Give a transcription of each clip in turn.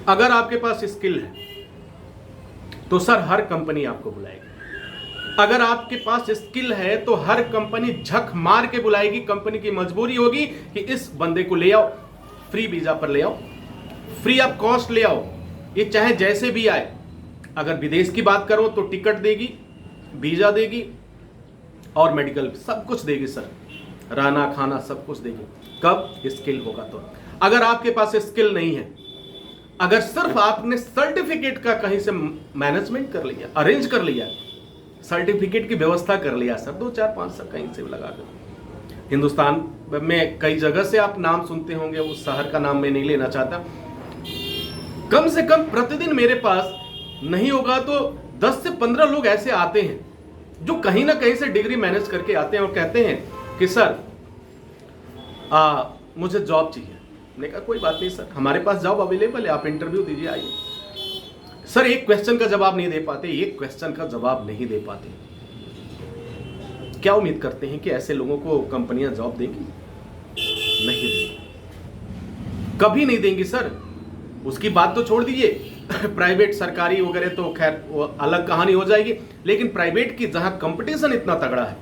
अगर आपके पास स्किल है तो सर हर कंपनी आपको बुलाएगी। अगर आपके पास स्किल है तो हर कंपनी झक मार के बुलाएगी। कंपनी की मजबूरी होगी कि इस बंदे को ले आओ, फ्री वीजा पर ले आओ, फ्री ऑफ कॉस्ट ले आओ, ये चाहे जैसे भी आए। अगर विदेश की बात करो तो टिकट देगी, वीजा देगी और मेडिकल सब कुछ देगी सर, रहना खाना सब कुछ देगी। कब? स्किल होगा तो। अगर आपके पास स्किल नहीं है, अगर सिर्फ आपने सर्टिफिकेट का कहीं से मैनेजमेंट कर लिया, अरेंज कर लिया, सर्टिफिकेट की व्यवस्था कर लिया सर, 2 4 5 सब कहीं से लगाकर। हिंदुस्तान में कई जगह से आप नाम सुनते होंगे, उस शहर का नाम मैं नहीं लेना चाहता। कम से कम प्रतिदिन मेरे पास नहीं होगा तो 10 से 15 लोग ऐसे आते हैं जो कहीं ना कहीं से डिग्री मैनेज करके आते हैं और कहते हैं कि सर मुझे जॉब चाहिए। मैंने कहा कोई बात नहीं सर, हमारे पास जॉब अवेलेबल है, आप इंटरव्यू दीजिए, आइए। सर एक क्वेश्चन का जवाब नहीं दे पाते, एक क्वेश्चन का जवाब नहीं दे पाते। क्या उम्मीद करते हैं कि ऐसे लोगों को कंपनियां जॉब देंगी? नहीं देंगी, कभी नहीं देंगी सर। उसकी बात तो छोड़ दीजिए, प्राइवेट सरकारी वगैरह तो खैर वो अलग कहानी हो जाएगी, लेकिन प्राइवेट की जहां कंपटीशन इतना तगड़ा है,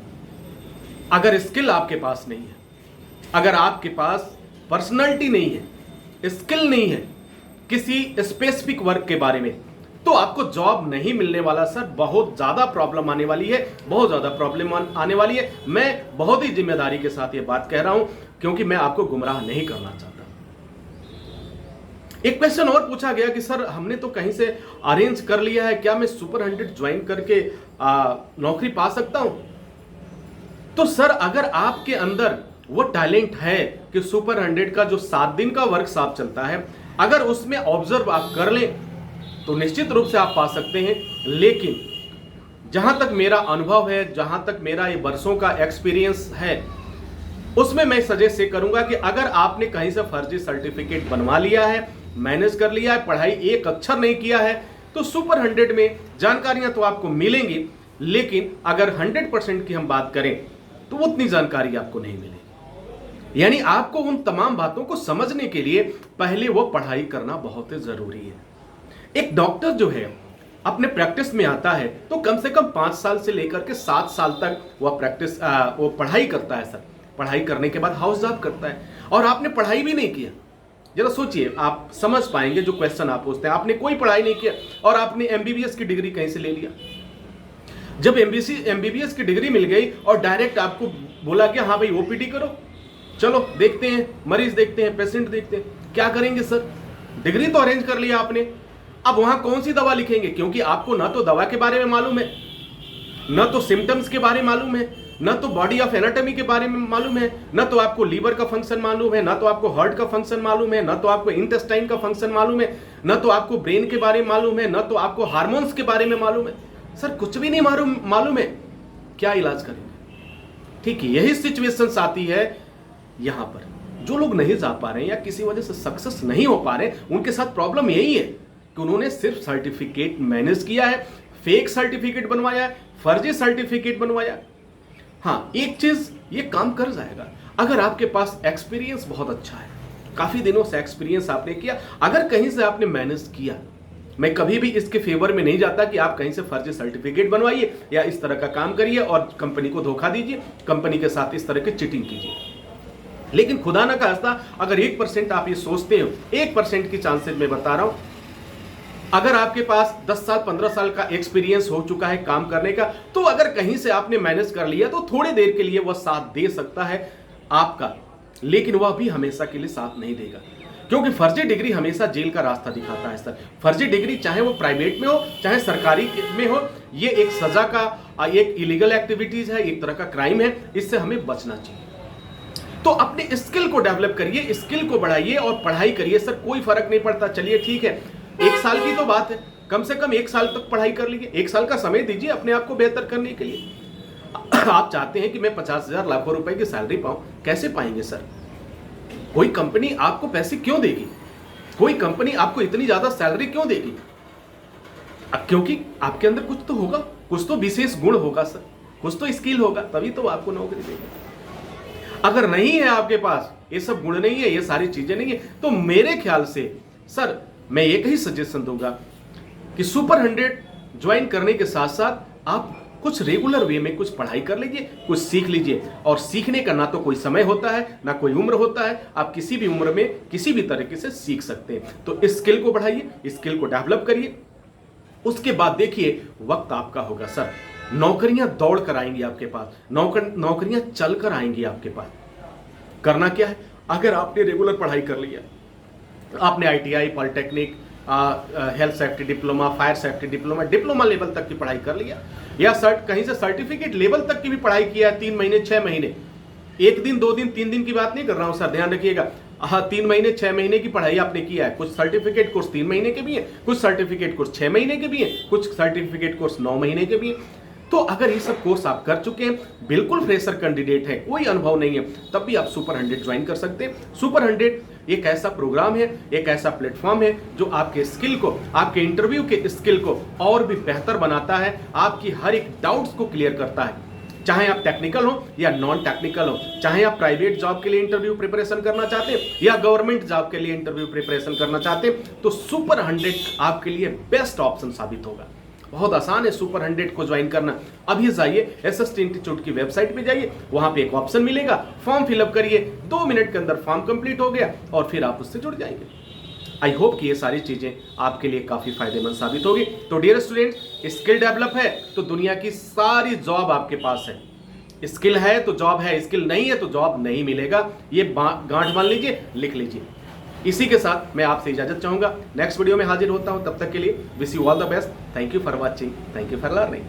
अगर स्किल आपके पास नहीं है, अगर आपके पास पर्सनालिटी नहीं है, स्किल नहीं है किसी स्पेसिफिक वर्क के बारे में, तो आपको जॉब नहीं मिलने वाला सर। बहुत ज्यादा प्रॉब्लम आने वाली है, बहुत ज्यादा प्रॉब्लम आने वाली है। मैं बहुत ही जिम्मेदारी के साथ ये बात कह रहा हूं क्योंकि मैं आपको गुमराह नहीं करना चाहता। एक क्वेश्चन और पूछा गया कि सर हमने तो कहीं से अरेंज कर लिया है, क्या मैं सुपर 100 ज्वाइन करके नौकरी पा सकता हूं? तो सर अगर आपके अंदर वो टैलेंट है कि सुपर 100 का जो 7 दिन का वर्कशॉप चलता है, अगर उसमें ऑब्जर्व आप कर लें तो निश्चित रूप से आप पा सकते हैं। लेकिन जहां तक मेरा अनुभव है, जहां तक मेरा ये वर्षों का एक्सपीरियंस है, उसमें मैं सजेस्ट करूंगा कि अगर आपने कहीं से फर्जी सर्टिफिकेट बनवा लिया है, मैनेज कर लिया है, पढ़ाई एक अक्षर नहीं किया है, तो सुपर 100 में जानकारियां तो आपको मिलेंगी, लेकिन अगर 100% की हम बात करें तो उतनी जानकारी आपको नहीं मिलेगी। यानी आपको उन तमाम बातों को समझने के लिए पहले वो पढ़ाई करना बहुत ही जरूरी है। एक डॉक्टर जो है अपने प्रैक्टिस में आता है तो कम से कम 5 साल से लेकर के 7 साल तक वो पढ़ाई करता है सर। पढ़ाई करने के बाद हाउस जॉब करता है, और आपने पढ़ाई भी नहीं किया। जरा सोचिए, आप समझ पाएंगे जो क्वेश्चन आप पूछते हैं। आपने कोई पढ़ाई नहीं किया और आपने एमबीबीएस की डिग्री कहीं से ले लिया। जब एमबीबीएस की डिग्री मिल गई और डायरेक्ट आपको बोला कि हाँ भाई ओपीडी करो, चलो देखते हैं, मरीज देखते हैं, पेशेंट देखते हैं, क्या करेंगे सर? डिग्री तो अरेंज कर लिया आपने, अब वहां कौन सी दवा लिखेंगे? क्योंकि आपको ना तो दवा के बारे में मालूम है, ना तो सिम्टम्स के बारे में मालूम है, ना तो बॉडी ऑफ एनाटॉमी के बारे में मालूम है, ना तो आपको लीवर का फंक्शन मालूम है, ना तो आपको हार्ट का फंक्शन मालूम है, ना तो आपको इंटेस्टाइन का फंक्शन मालूम है, ना तो आपको ब्रेन के बारे में मालूम है, ना तो आपको हार्मोन्स के बारे में मालूम है। सर कुछ भी नहीं मालूम है, क्या इलाज करेंगे? ठीक है, यही सिचुएशंस आती है यहां पर। जो लोग नहीं जा पा रहे हैं या किसी वजह से सक्सेस नहीं हो पा रहे, उनके साथ प्रॉब्लम यही है कि उन्होंने सिर्फ सर्टिफिकेट मैनेज किया है, फेक सर्टिफिकेट बनवाया है, फर्जी सर्टिफिकेट बनवाया। हाँ, एक चीज ये काम कर जाएगा, अगर आपके पास एक्सपीरियंस बहुत अच्छा है, काफी दिनों से एक्सपीरियंस आपने किया, अगर कहीं से आपने मैनेज किया, मैं कभी भी इसके फेवर में नहीं जाता कि आप कहीं से फर्जी सर्टिफिकेट बनवाइए या इस तरह का काम करिए और कंपनी को धोखा दीजिए, कंपनी के साथ इस तरह की चीटिंग कीजिए। लेकिन खुदा ना खास्ता अगर 1% आप ये सोचते हो, 1% की चांसेस मैं बता रहा हूं, अगर आपके पास 10 साल 15 साल का एक्सपीरियंस हो चुका है काम करने का, तो अगर कहीं से आपने मैनेज कर लिया तो थोड़ी देर के लिए वह साथ दे सकता है आपका, लेकिन वह भी हमेशा के लिए साथ नहीं देगा। क्योंकि फर्जी डिग्री हमेशा जेल का रास्ता दिखाता है सर। फर्जी डिग्री चाहे वो प्राइवेट में हो चाहे सरकारी में हो, ये एक सजा का एक इलीगल एक्टिविटीज है, एक तरह का क्राइम है, इससे हमें बचना चाहिए। तो अपने स्किल को डेवलप करिए, स्किल को बढ़ाइए और पढ़ाई करिए सर, कोई फर्क नहीं पड़ता। चलिए ठीक है, 1 साल की तो बात है, कम से कम 1 साल तक पढ़ाई कर लीजिए, 1 साल का समय दीजिए अपने आप को बेहतर करने के लिए। आप चाहते हैं कि मैं 50,000 लाखों रुपए की सैलरी पाऊं, कैसे पाएंगे सर? कोई कंपनी आपको पैसे क्यों देगी? कोई कंपनी आपको इतनी ज्यादा सैलरी क्यों देगी? क्योंकि आपके अंदर कुछ तो होगा, कुछ तो विशेष गुण होगा सर, कुछ तो स्किल होगा, तभी तो आपको नौकरी देगी। अगर नहीं है आपके पास, ये सब गुण नहीं है, ये सारी चीजें नहीं है, तो मेरे ख्याल से सर मैं एक ही सजेशन दूंगा कि सुपर 100 ज्वाइन करने के साथ साथ आप कुछ रेगुलर वे में कुछ पढ़ाई कर लीजिए, कुछ सीख लीजिए। और सीखने का ना तो कोई समय होता है ना कोई उम्र होता है, आप किसी भी उम्र में किसी भी तरीके से सीख सकते हैं। तो इस स्किल को बढ़ाइए, स्किल को डेवलप करिए। उसके बाद देखिए वक्त आपका होगा सर, नौकरियां दौड़ कर आएंगी आपके पास, नौकरियां चल कर आएंगी आपके पास। करना क्या है, अगर आपने रेगुलर पढ़ाई कर लिया, आपने ITI, polytechnic, health safety diploma, fire safety diploma level तक की पढ़ाई कर लिया, या कहीं से सर्टिफिकेट लेवल तक की भी पढ़ाई किया है, 3 महीने 6 महीने, 1 दिन 2 दिन 3 दिन की बात नहीं कर रहा हूं सर, ध्यान रखिएगा। हाँ, 3 महीने 6 महीने की पढ़ाई आपने किया है। कुछ सर्टिफिकेट कोर्स 3 महीने के भी हैं, कुछ सर्टिफिकेट कोर्स 6 महीने के भी हैं, कुछ सर्टिफिकेट कोर्स 9 महीने के भी हैं। तो अगर ये सब कोर्स आप कर चुके हैं, बिल्कुल फ्रेशर कैंडिडेट है, कोई अनुभव नहीं है, तब भी आप सुपर 100 ज्वाइन कर सकते हैं। सुपर 100 एक ऐसा प्रोग्राम है, एक ऐसा प्लेटफॉर्म है जो आपके स्किल को, आपके इंटरव्यू के स्किल को और भी बेहतर बनाता है, आपकी हर एक डाउट्स को क्लियर करता है। चाहे आप टेक्निकल हो या नॉन टेक्निकल हो, चाहे आप प्राइवेट जॉब के लिए इंटरव्यू प्रिपरेशन करना चाहते हैं या गवर्नमेंट जॉब के लिए इंटरव्यू प्रिपरेशन करना चाहते हैं, तो सुपर 100 आपके लिए बेस्ट ऑप्शन साबित होगा। बहुत आसान है सुपर 100 को ज्वाइन करना। अभी जाइए SST इंस्टीट्यूट की वेबसाइट पे जाइए, वहां पे एक ऑप्शन मिलेगा, फॉर्म फिलअप करिए, 2 मिनट के अंदर फॉर्म कंप्लीट हो गया और फिर आप उससे जुड़ जाएंगे। आई होप कि ये सारी चीजें आपके लिए काफी फायदेमंद साबित होगी। तो डियर स्टूडेंट्स, स्किल डेवलप है तो दुनिया की सारी जॉब आपके पास है। स्किल है तो जॉब है, स्किल नहीं है तो जॉब नहीं मिलेगा। ये गांठ मान लीजिए, लिख लीजिए। इसी के साथ मैं आपसे इजाजत चाहूंगा, नेक्स्ट वीडियो में हाजिर होता हूं। तब तक के लिए wish you all the best. Thank you for watching, thank you for learning.